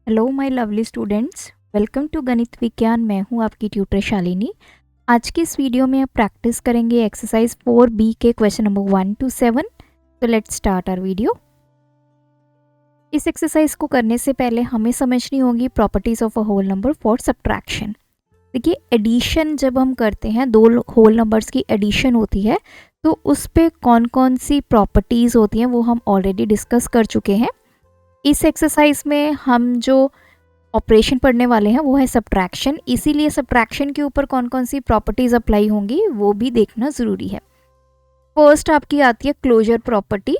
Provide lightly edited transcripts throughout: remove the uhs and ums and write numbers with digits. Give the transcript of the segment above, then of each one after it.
Hello my lovely students, welcome to Ganit Vigyan. मैं हूं आपकी ट्यूटर शालिनी। आज की इस वीडियो में आप प्रैक्टिस करेंगे एक्सरसाइज 4B के क्वेश्चन नंबर 1 to 7। तो लेट्स स्टार्ट आवर वीडियो। इस एक्सरसाइज को करने से पहले हमें समझनी होगी properties of a whole number for subtraction. देखिए, एडिशन जब हम करते हैं, दो होल नंबर्स की एडिशन होती है, तो उस पे कौन कौन सी प्रॉपर्टीज होती हैं वो हम ऑलरेडी डिस्कस कर चुके हैं। इस एक्सरसाइज में हम जो ऑपरेशन पढ़ने वाले हैं वो है सब्ट्रैक्शन, इसीलिए सब्ट्रैक्शन के ऊपर कौन कौन सी प्रॉपर्टीज अप्लाई होंगी वो भी देखना ज़रूरी है। फर्स्ट आपकी आती है closure property.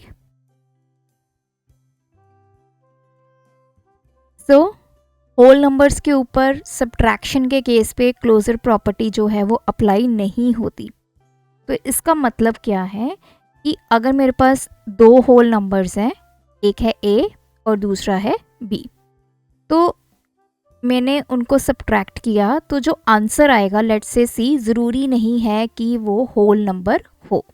So whole numbers के ऊपर सब्ट्रैक्शन के केस पे क्लोजर प्रॉपर्टी जो है वो अप्लाई नहीं होती। तो इसका मतलब क्या है कि अगर मेरे पास दो होल नंबर्स हैं, एक है A और दूसरा है B, तो मैंने उनको सब्ट्रैक्ट किया तो जो आंसर आएगा, लेट्स से C, ज़रूरी नहीं है कि वो होल नंबर हो।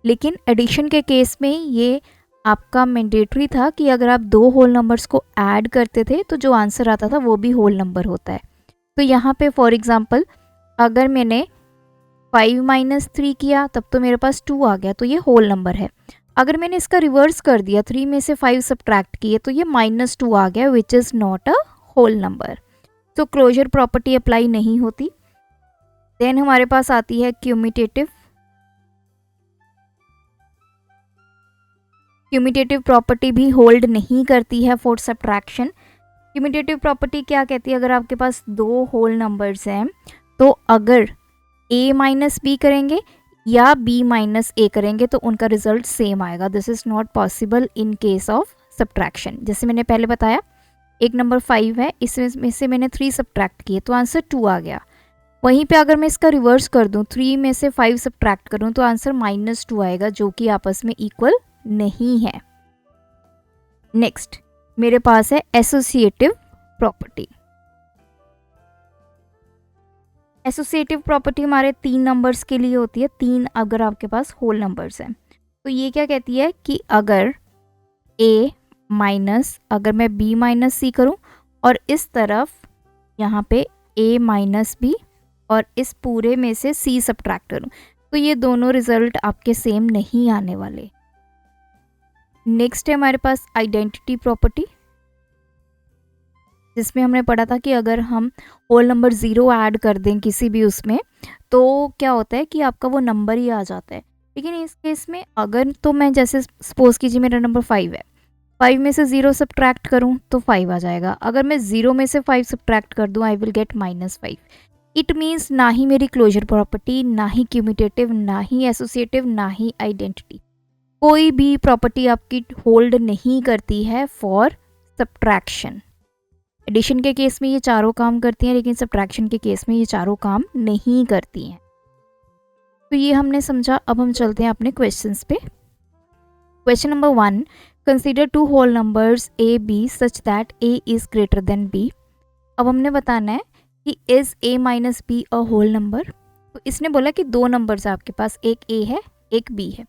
लेकिन एडिशन के केस में ये आपका मैंडेटरी था कि अगर आप दो होल नंबर्स को ऐड करते थे तो जो आंसर आता था वो भी होल नंबर होता है। तो यहाँ पे फॉर एग्जांपल अगर मैंने 5 - 3 किया तब तो मेरे पास 2 आ गया, तो ये होल नंबर है। अगर मैंने इसका रिवर्स कर दिया, 3 में से 5 सब्ट्रैक्ट किए तो ये -2 आ गया, which is not a whole number. तो क्लोजर प्रॉपर्टी अप्लाई नहीं होती। देन हमारे पास आती है क्यूमिटेटिव। क्यूमिटेटिव प्रॉपर्टी भी होल्ड नहीं करती है फॉर सब्ट्रैक्शन। क्यूमिटेटिव प्रॉपर्टी क्या कहती है, अगर आपके पास दो होल नंबर्स हैं तो अगर a - b करेंगे या b - a करेंगे तो उनका रिजल्ट सेम आएगा। This is not possible in case of subtraction. जैसे मैंने पहले बताया, एक नंबर 5 है, इसमें से मैंने 3 सब्ट्रैक्ट किए तो आंसर 2 आ गया। वहीं पे अगर मैं इसका रिवर्स कर दूं, 3 में से 5 सब्ट्रैक्ट करूं तो आंसर -2 आएगा, जो कि आपस में इक्वल नहीं है। नेक्स्ट मेरे पास है एसोसिएटिव प्रॉपर्टी। एसोसिएटिव प्रॉपर्टी हमारे 3 नंबर्स के लिए होती है, 3 अगर आपके पास होल नंबर्स हैं। तो ये क्या कहती है कि अगर a माइनस, अगर मैं b - c करूं और इस तरफ यहाँ पे a - b और इस पूरे में से c सब्ट्रैक्ट करूं, तो ये दोनों रिजल्ट आपके सेम नहीं आने वाले। नेक्स्ट है हमारे पास आइडेंटिटी प्रॉपर्टी, जिसमें हमने पढ़ा था कि अगर हम होल नंबर 0 ऐड कर दें किसी भी उसमें तो क्या होता है कि आपका वो नंबर ही आ जाता है। लेकिन इस केस में अगर, तो मैं जैसे सपोज कीजिए मेरा नंबर 5 है, 5 में से 0 सब्ट्रैक्ट करूं तो 5 आ जाएगा। अगर मैं 0 में से 5 सब्ट्रैक्ट कर दूं, I will get -5। It means ना ही मेरी क्लोजर प्रॉपर्टी, ना ही क्यूमिटेटिव, ना ही एसोसिएटिव, ना ही आइडेंटिटी, कोई भी प्रॉपर्टी आपकी होल्ड नहीं करती है फॉर सब्ट्रैक्शन। एडिशन के केस में ये चारों काम करती हैं, लेकिन सब्ट्रैक्शन के केस में ये चारों काम नहीं करती हैं। तो ये हमने समझा। अब हम चलते हैं अपने क्वेश्चंस पे। Question number 1, consider two whole numbers a b such that a is greater than b। अब हमने बताना है कि is a - b a whole number. तो इसने बोला कि दो नंबर्स आपके पास, एक a है एक b है।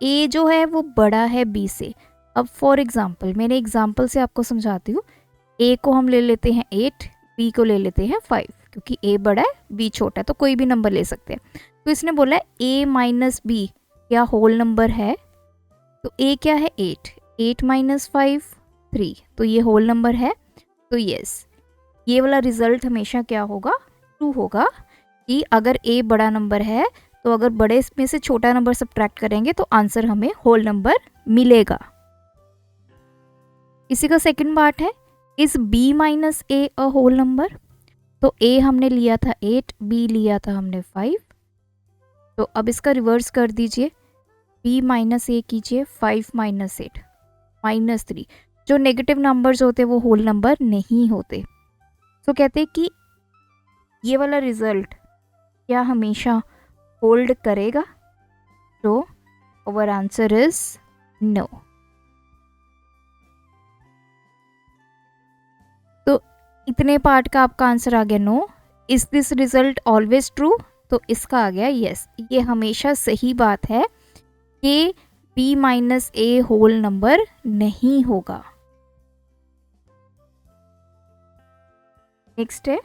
a जो है वो बड़ा है b से। अब फॉर एग्जाम्पल, मैंने एग्जाम्पल से आपको समझाती हूँ। a को हम ले लेते हैं 8, b को ले लेते हैं 5, क्योंकि a बड़ा है b छोटा है, तो कोई भी नंबर ले सकते हैं। तो इसने बोला है a - b क्या होल नंबर है, तो a क्या है 8, 8 - 5 3, तो ये होल नंबर है। तो यस, ये वाला रिजल्ट हमेशा क्या होगा, ट्रू होगा, कि अगर a बड़ा नंबर है तो अगर बड़े में से छोटा नंबर सब्ट्रैक्ट करेंगे तो आंसर हमें होल नंबर मिलेगा। इसी का सेकंड पार्ट है, is b - a a whole number. तो a हमने लिया था 8, b लिया था हमने 5, तो अब इसका रिवर्स कर दीजिए, b - a कीजिए, 5 - 8 -3। जो नेगेटिव नंबर्स होते वो होल नंबर नहीं होते। तो कहते हैं कि ये वाला रिजल्ट क्या हमेशा होल्ड करेगा, तो आवर आंसर इज नो। तो इतने पार्ट का आपका आंसर आ गया no. Is this result always true, तो इसका आ गया यस, ये हमेशा सही बात है कि b - a होल नंबर नहीं होगा। नेक्स्ट है,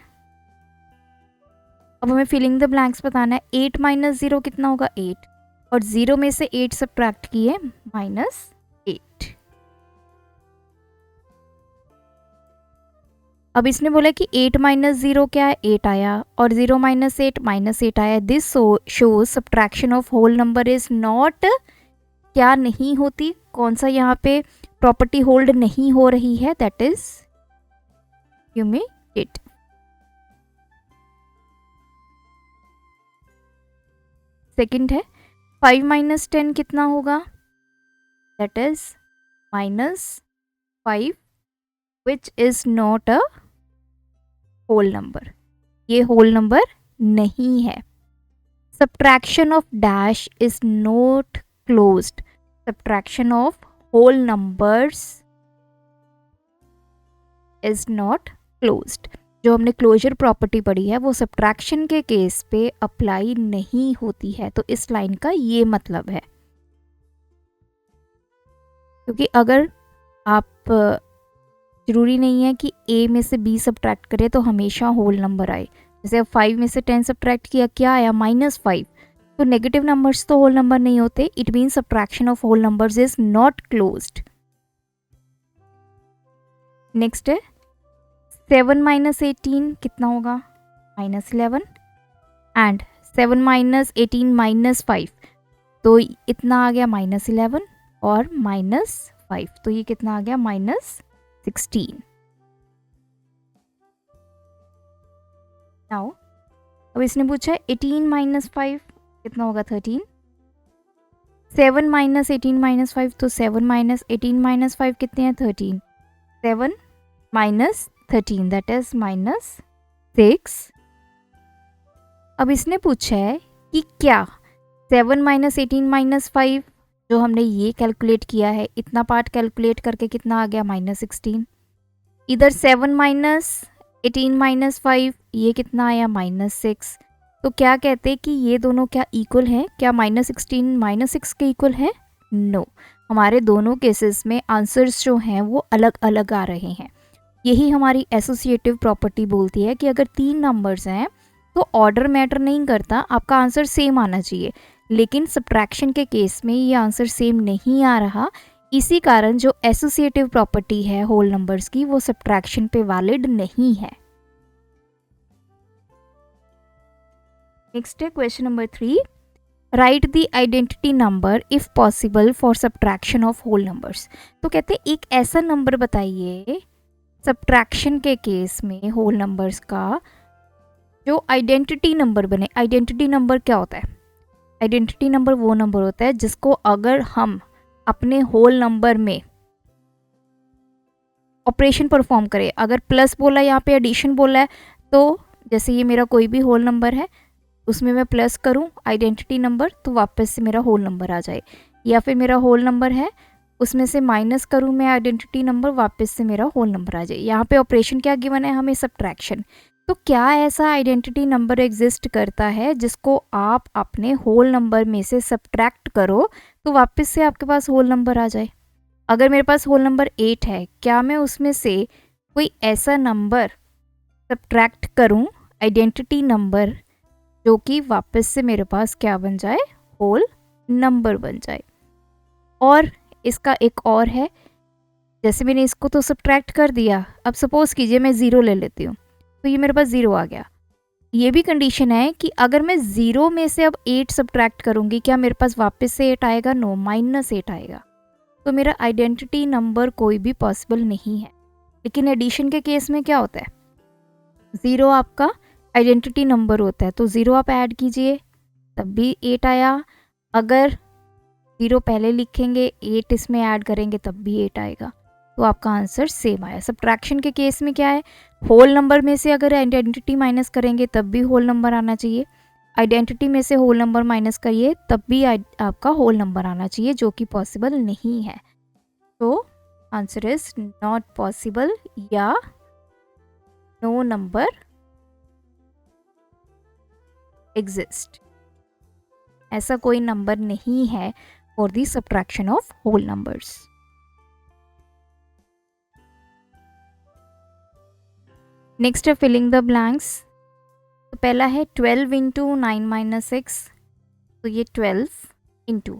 अब हमें फिलिंग द ब्लैंक्स बताना है। 8 माइनस 0 कितना होगा 8, और 0 में से 8 सब्ट्रैक्ट किए -8। अब इसने बोला कि 8 माइनस 0 क्या है 8 आया, और 0 माइनस 8 -8 आया। This shows subtraction of whole number is not, क्या नहीं होती, कौन सा यहाँ पे प्रॉपर्टी होल्ड नहीं हो रही है, दैट इज क्यूमुलेटिव। सेकंड है 5 माइनस 10 कितना होगा, that is -5 which is not a whole number, ये होल नंबर नहीं है। Subtraction of dash is not closed, subtraction of whole numbers is not closed. जो हमने क्लोजर प्रॉपर्टी पढ़ी है वो सब्ट्रैक्शन के केस पे अप्लाई नहीं होती है, तो इस लाइन का ये मतलब है। क्योंकि अगर आप, जरूरी नहीं है कि a में से b सब्ट्रैक्ट करें तो हमेशा होल नंबर आए। जैसे अब 5 में से 10 सब्ट्रैक्ट किया, क्या आया -5, तो नेगेटिव नंबर्स तो होल नंबर नहीं होते, it mean subtraction of whole numbers is not closed. Next है 7 माइनस 18 कितना होगा -11, एंड 7 माइनस 18 -5, तो इतना आ गया -11 और -5, तो ये कितना आ गया -16। नाउ अब इसने पूछा है 18 माइनस 5 कितना होगा 13, 7 माइनस 18 -5, तो 7 माइनस 18 -5 कितने हैं 13, 7 माइनस 13 दैट इज -6। अब इसने पूछा है कि क्या 7 माइनस 18 -5 जो हमने ये कैलकुलेट किया है, इतना पार्ट कैलकुलेट करके कितना आ गया -16, इधर 7 माइनस 18 -5 ये कितना आया -6। तो क्या कहते हैं कि ये दोनों क्या इक्वल हैं, क्या -16 -6 के इक्वल है? नो, हमारे दोनों केसेस में आंसर्स जो हैं वो अलग अलग आ रहे हैं। यही हमारी एसोसिएटिव प्रॉपर्टी बोलती है कि अगर 3 नंबर्स हैं तो ऑर्डर मैटर नहीं करता, आपका आंसर सेम आना चाहिए। लेकिन सब्ट्रैक्शन के केस में ये आंसर सेम नहीं आ रहा, इसी कारण जो एसोसिएटिव प्रॉपर्टी है होल नंबर्स की वो सब्ट्रैक्शन पे वैलिड नहीं है। नेक्स्ट है question number 3, write the identity number if possible for subtraction of whole numbers. तो कहते हैं एक ऐसा नंबर बताइए सब्ट्रैक्शन के केस में होल नंबर्स का जो आइडेंटिटी नंबर बने। आइडेंटिटी नंबर क्या होता है? आइडेंटिटी नंबर वो नंबर होता है जिसको अगर हम अपने होल नंबर में ऑपरेशन परफॉर्म करें, अगर प्लस बोला यहाँ पे एडिशन बोला है, तो जैसे ये मेरा कोई भी होल नंबर है उसमें मैं प्लस करूँ आइडेंटिटी नंबर तो वापस से मेरा होल नंबर आ जाए, या फिर मेरा होल नंबर है उसमें से माइनस करूँ मैं आइडेंटिटी नंबर, वापस से मेरा होल नंबर आ जाए। यहाँ पे ऑपरेशन क्या गिवन है हमें? सब्ट्रैक्शन। तो क्या ऐसा आइडेंटिटी नंबर एग्जिस्ट करता है जिसको आप अपने होल नंबर में से सब्ट्रैक्ट करो तो वापस से आपके पास होल नंबर आ जाए? अगर मेरे पास होल नंबर 8 है, क्या मैं उसमें से कोई ऐसा नंबर सब्ट्रैक्ट करूं आइडेंटिटी नंबर जो कि वापस से मेरे पास क्या बन जाए? होल नंबर बन जाए। और इसका एक और है, जैसे मैंने इसको तो सब्ट्रैक्ट कर दिया, अब सपोज कीजिए मैं 0 ले लेती हूँ तो ये मेरे पास 0 आ गया। ये भी कंडीशन है कि अगर मैं 0 में से अब 8 सब्ट्रैक्ट करूँगी, क्या मेरे पास वापस से 8 आएगा? नो, -8 आएगा। तो मेरा आइडेंटिटी नंबर कोई भी पॉसिबल नहीं है। लेकिन एडिशन के केस में क्या होता है? 0 आपका आइडेंटिटी नंबर होता है, तो 0 आप ऐड कीजिए तब भी 8 आया। अगर 0 पहले लिखेंगे 8 इसमें ऐड करेंगे तब भी 8 आएगा, तो आपका आंसर सेम आया। सब्ट्रैक्शन के केस में क्या है? होल नंबर में से अगर आइडेंटिटी माइनस करेंगे तब भी होल नंबर आना चाहिए, आइडेंटिटी में से होल नंबर माइनस करिए तब भी आपका होल नंबर आना चाहिए, जो कि पॉसिबल नहीं है। तो आंसर इज नॉट पॉसिबल या नो नंबर एग्जिस्ट। ऐसा कोई नंबर नहीं है for the subtraction of whole numbers. Next है फिलिंग द ब्लैंक्स। तो पहला है 12 इंटू 9 माइनस 6, तो ये 12 इंटू,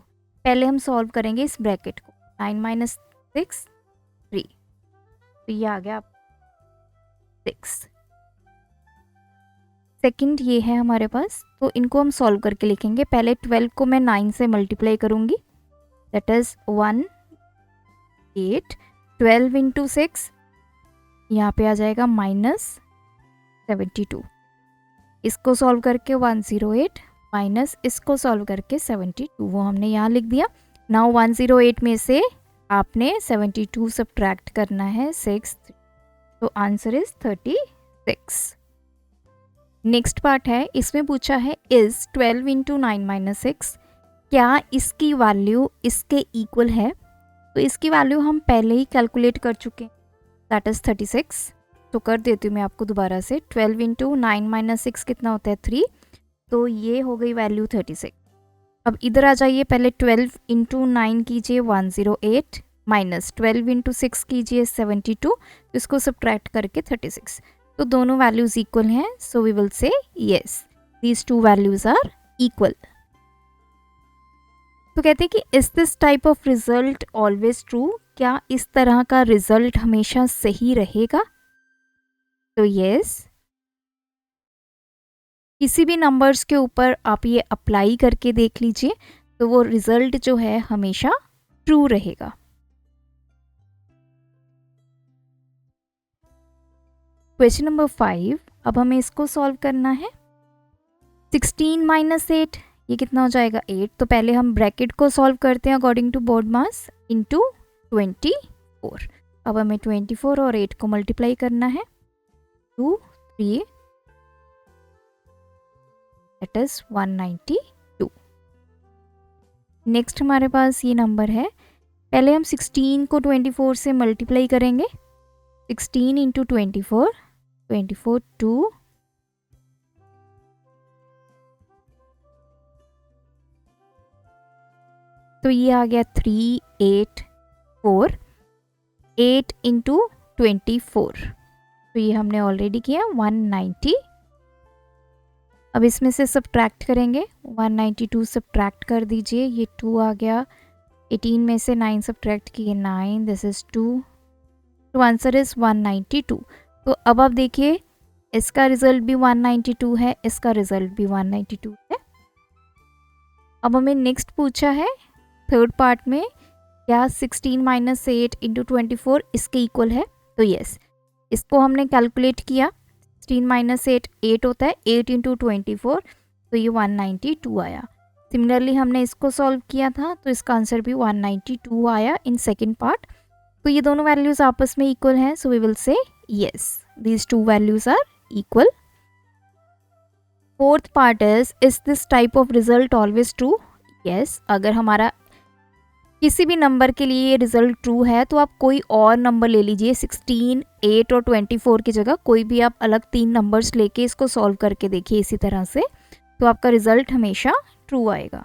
पहले हम सॉल्व करेंगे इस ब्रैकेट को, 9 माइनस 6 3, तो ये आ गया 6। सेकंड ये है हमारे पास, तो इनको हम सॉल्व करके लिखेंगे। पहले 12 को मैं 9 से मल्टीप्लाई करूँगी, दैट इज़ 1 8, 12 इंटू 6 यहाँ पे आ जाएगा -72। इसको सॉल्व करके 108 माइनस इसको सॉल्व करके 72, वो हमने यहाँ लिख दिया। नाउ 108 में से आपने 72 सब्ट्रैक्ट करना है 6, तो आंसर इज 36। नेक्स्ट पार्ट है, इसमें पूछा है इज 12 इंटू 9 माइनस 6, क्या इसकी वैल्यू इसके इक्वल है? तो इसकी वैल्यू हम पहले ही कैलकुलेट कर चुके हैं, दैट इज़ 36। तो कर देती हूँ मैं आपको दोबारा से, 12 इंटू 9 माइनस 6 कितना होता है 3, तो ये हो गई वैल्यू 36। अब इधर आ जाइए, पहले 12 इंटू 9 कीजिए 108 माइनस 12 इंटू 6 कीजिए 72, इसको सब्ट्रैक्ट करके 36, तो दोनों वैल्यूज इक्वल हैं, so we will say yes these two values are equal. तो कहते हैं कि is this type of result always true, क्या इस तरह का रिजल्ट हमेशा सही रहेगा? तो यस, किसी भी नंबर्स के ऊपर आप ये अप्लाई करके देख लीजिए, तो वो रिजल्ट जो है हमेशा ट्रू रहेगा। क्वेश्चन नंबर 5, अब हमें इसको सॉल्व करना है। 16 माइनस 8, ये कितना हो जाएगा 8, तो पहले हम ब्रैकेट को सॉल्व करते हैं according to BODMAS into 24। अब हमें 24 और 8 को मल्टीप्लाई करना है, 2 3, दैट इज 192। नेक्स्ट हमारे पास ये नंबर है, पहले हम 16 को 24 से मल्टीप्लाई करेंगे, 16 इंटू 24, 24 2, तो ये आ गया 3 8 4, 8 इंटू 24, तो ये हमने ऑलरेडी किया 190। अब इसमें से सब्ट्रैक्ट करेंगे, 192 सब्ट्रैक्ट कर दीजिए, ये 2 आ गया, 18 में से 9 सब्ट्रैक्ट किए 9, दिस इज 2, तो आंसर इज 192। तो अब आप देखिए, इसका रिजल्ट भी 192 है, इसका रिजल्ट भी 192 है। अब हमें नेक्स्ट पूछा है थर्ड पार्ट में, क्या 16 माइनस 8 इंटू 24 इसके इक्वल है? तो यस, इसको हमने कैलकुलेट किया, 16 माइनस 8 होता है, 8 इंटू 24, तो ये 192 आया। सिमिलरली हमने इसको सॉल्व किया था, तो इसका आंसर भी 192 आया इन सेकेंड पार्ट। तो ये दोनों वैल्यूज आपस में इक्वल हैं, so we will say yes these two values are equal. Fourth part is this type of result always true? Yes, अगर हमारा किसी भी नंबर के लिए ये रिजल्ट ट्रू है, तो आप कोई और नंबर ले लीजिए, 16 8 और 24 की जगह कोई भी आप अलग 3 नंबर्स लेके इसको सॉल्व करके देखिए इसी तरह से, तो आपका रिजल्ट हमेशा ट्रू आएगा।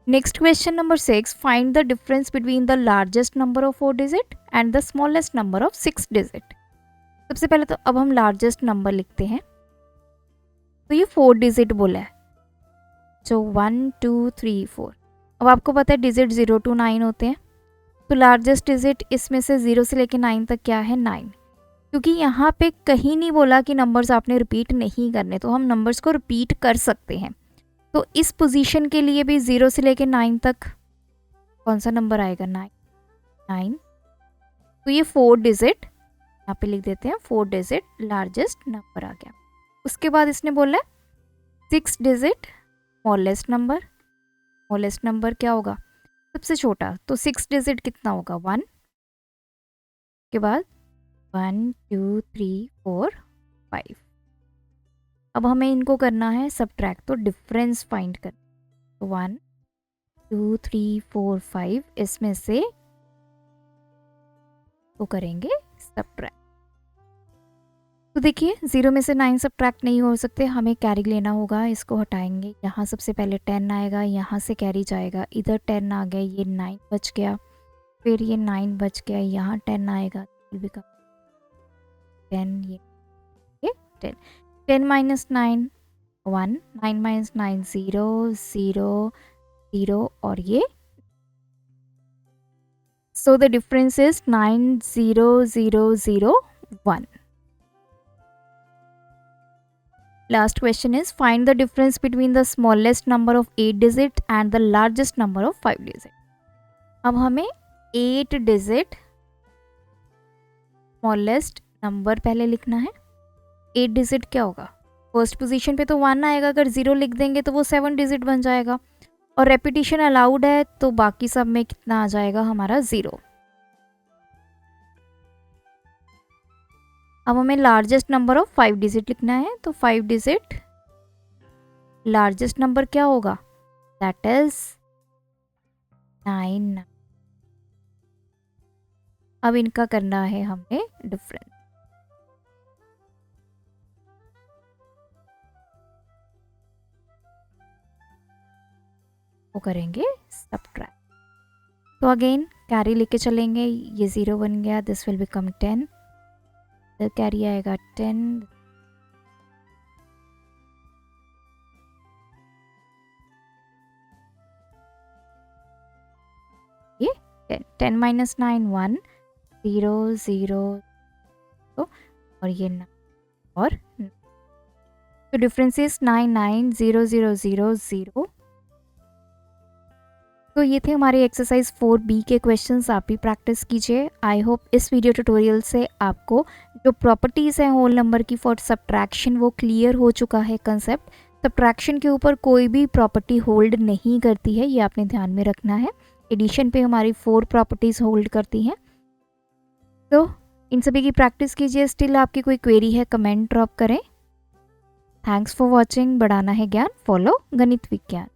Next question number 6, find the difference between the largest number of 4 digit and the smallest number of 6 digit. सबसे पहले तो अब हम लार्जेस्ट नंबर लिखते हैं, तो ये 4 डिजिट बोला है, जो 1 2 3 4। अब आपको पता है डिजिट 0 to 9 होते हैं, तो लार्जेस्ट डिजिट इसमें से 0 से लेके 9 तक क्या है 9, क्योंकि यहाँ पे कहीं नहीं बोला कि नंबर्स आपने रिपीट नहीं करने, तो हम नंबर्स को रिपीट कर सकते हैं। तो इस पोजीशन के लिए भी 0 से लेके 9 तक कौन सा नंबर आएगा 9, तो ये 4 डिजिट यहाँ पे लिख देते हैं, 4 डिजिट लार्जेस्ट नंबर आ गया। उसके बाद इसने बोला 6 digit smallest number. Smallest number क्या होगा सबसे छोटा, तो 6 डिजिट कितना होगा 1, के बाद 1 2 3 4 5। अब हमें इनको करना है सब्ट्रैक्ट, तो डिफरेंस फाइंड कर, तो 1 2 3 4 5 इसमें से तो करेंगे सब्ट्रैक्ट। तो देखिए 0 में से 9 सब्ट्रैक्ट नहीं हो सकते, हमें कैरी लेना होगा, इसको हटाएंगे, यहाँ सबसे पहले 10 आएगा, यहाँ से कैरी जाएगा, इधर 10 आ गया, ये 9 बच गया, फिर ये 9 बच गया, यहाँ 10 आएगा, 10, ये 10, 10 minus 9 1, 9 minus 9 0, 0, 0 और ये, so the difference is 90001. Last question is find the difference between the smallest number of 8 digit and the largest number of 5 digit. अब हमें 8 डिजिट स्मॉलेस्ट नंबर पहले लिखना है। 8 डिजिट क्या होगा, फर्स्ट पोजीशन पे तो 1 आएगा, अगर 0 लिख देंगे तो वो 7 डिजिट बन जाएगा, और रेपिटेशन अलाउड है तो बाकी सब में कितना आ जाएगा हमारा 0। अब हमें लार्जेस्ट नंबर ऑफ 5 डिजिट लिखना है, तो 5 डिजिट लार्जेस्ट नंबर क्या होगा, दैट इज 9। अब इनका करना है हमें डिफरेंस, वो करेंगे सब्ट्रैक्ट। तो अगेन कैरी लेके चलेंगे, ये 0 बन गया, दिस विल बिकम 10, तो कैरी आएगा 10, ये 10 minus 9 1, 0 0 और ये 9 और तो डिफरेंस इज 9 9 0 0 0 0। तो ये थे हमारे एक्सरसाइज 4B के क्वेश्चंस, आप भी प्रैक्टिस कीजिए। आई होप इस वीडियो ट्यूटोरियल से आपको जो प्रॉपर्टीज़ हैं होल नंबर की फॉर सब्ट्रैक्शन वो क्लियर हो चुका है कंसेप्ट। सब्ट्रैक्शन के ऊपर कोई भी प्रॉपर्टी होल्ड नहीं करती है, ये आपने ध्यान में रखना है। एडिशन पे हमारी 4 प्रॉपर्टीज़ होल्ड करती हैं। तो इन सभी की प्रैक्टिस कीजिए। स्टिल आपकी कोई क्वेरी है कमेंट ड्रॉप करें। Thanks for watching. बढ़ाना है ज्ञान, फॉलो गणित विज्ञान।